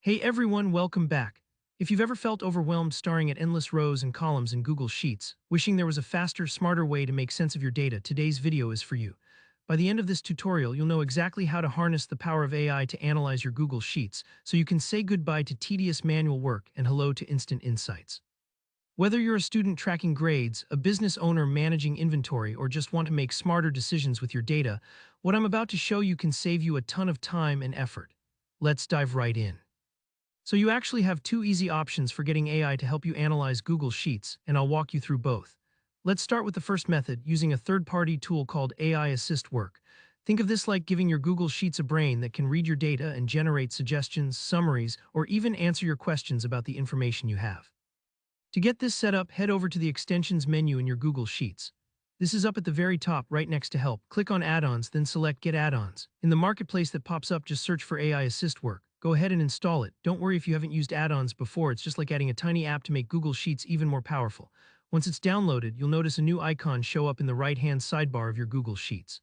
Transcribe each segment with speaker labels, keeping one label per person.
Speaker 1: Hey everyone, welcome back. If you've ever felt overwhelmed staring at endless rows and columns in Google Sheets, wishing there was a faster, smarter way to make sense of your data, today's video is for you. By the end of this tutorial, you'll know exactly how to harness the power of AI to analyze your Google Sheets, so you can say goodbye to tedious manual work and hello to instant insights. Whether you're a student tracking grades, a business owner managing inventory, or just want to make smarter decisions with your data, what I'm about to show you can save you a ton of time and effort. Let's dive right in. So you actually have two easy options for getting AI to help you analyze Google Sheets, and I'll walk you through both. Let's start with the first method, using a third-party tool called AI Assist Work. Think of this like giving your Google Sheets a brain that can read your data and generate suggestions, summaries, or even answer your questions about the information you have. To get this set up, head over to the Extensions menu in your Google Sheets. This is up at the very top, right next to Help. Click on Add-ons, then select Get Add-ons. In the marketplace that pops up, just search for AI Assist Work. Go ahead and install it. Don't worry if you haven't used add-ons before, it's just like adding a tiny app to make Google Sheets even more powerful. Once it's downloaded, you'll notice a new icon show up in the right-hand sidebar of your Google Sheets.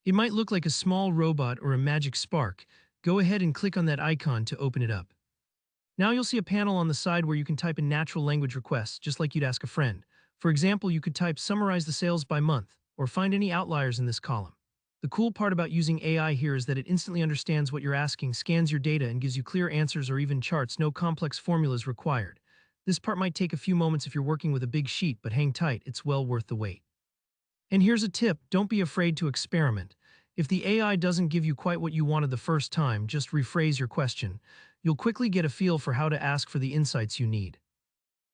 Speaker 1: It might look like a small robot or a magic spark. Go ahead and click on that icon to open it up. Now you'll see a panel on the side where you can type in natural language requests, just like you'd ask a friend. For example, you could type "summarize the sales by month," or "find any outliers in this column." The cool part about using AI here is that it instantly understands what you're asking, scans your data, and gives you clear answers or even charts, no complex formulas required. This part might take a few moments if you're working with a big sheet, but hang tight, it's well worth the wait. And here's a tip, don't be afraid to experiment. If the AI doesn't give you quite what you wanted the first time, just rephrase your question. You'll quickly get a feel for how to ask for the insights you need.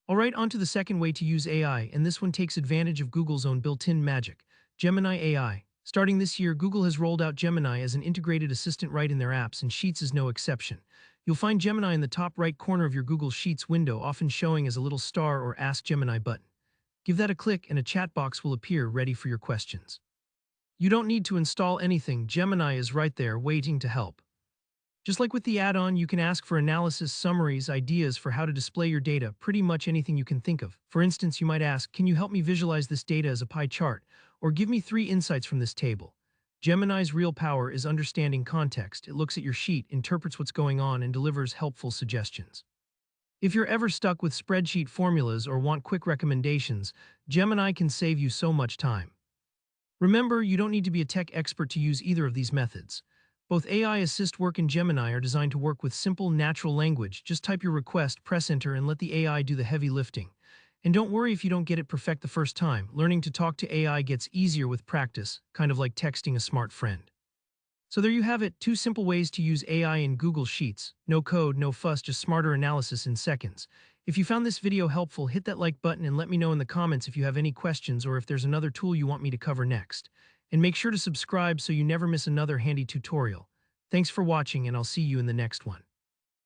Speaker 1: Alright, on to the second way to use AI, and this one takes advantage of Google's own built-in magic, Gemini AI. Starting this year, Google has rolled out Gemini as an integrated assistant right in their apps, and Sheets is no exception. You'll find Gemini in the top right corner of your Google Sheets window, often showing as a little star or Ask Gemini button. Give that a click and a chat box will appear ready for your questions. You don't need to install anything, Gemini is right there waiting to help. Just like with the add-on, you can ask for analysis, summaries, ideas for how to display your data, pretty much anything you can think of. For instance, you might ask, "Can you help me visualize this data as a pie chart?" Or "Give me 3 insights from this table." Gemini's real power is understanding context. It looks at your sheet, interprets what's going on, and delivers helpful suggestions. If you're ever stuck with spreadsheet formulas or want quick recommendations, Gemini can save you so much time. Remember, you don't need to be a tech expert to use either of these methods. Both AI Assist Work and Gemini are designed to work with simple, natural language. Just type your request, press enter, and let the AI do the heavy lifting. And don't worry if you don't get it perfect the first time. Learning to talk to AI gets easier with practice, kind of like texting a smart friend. So there you have it, 2 simple ways to use AI in Google Sheets. No code, no fuss, just smarter analysis in seconds. If you found this video helpful, hit that like button and let me know in the comments if you have any questions or if there's another tool you want me to cover next. And make sure to subscribe so you never miss another handy tutorial. Thanks for watching, and I'll see you in the next one.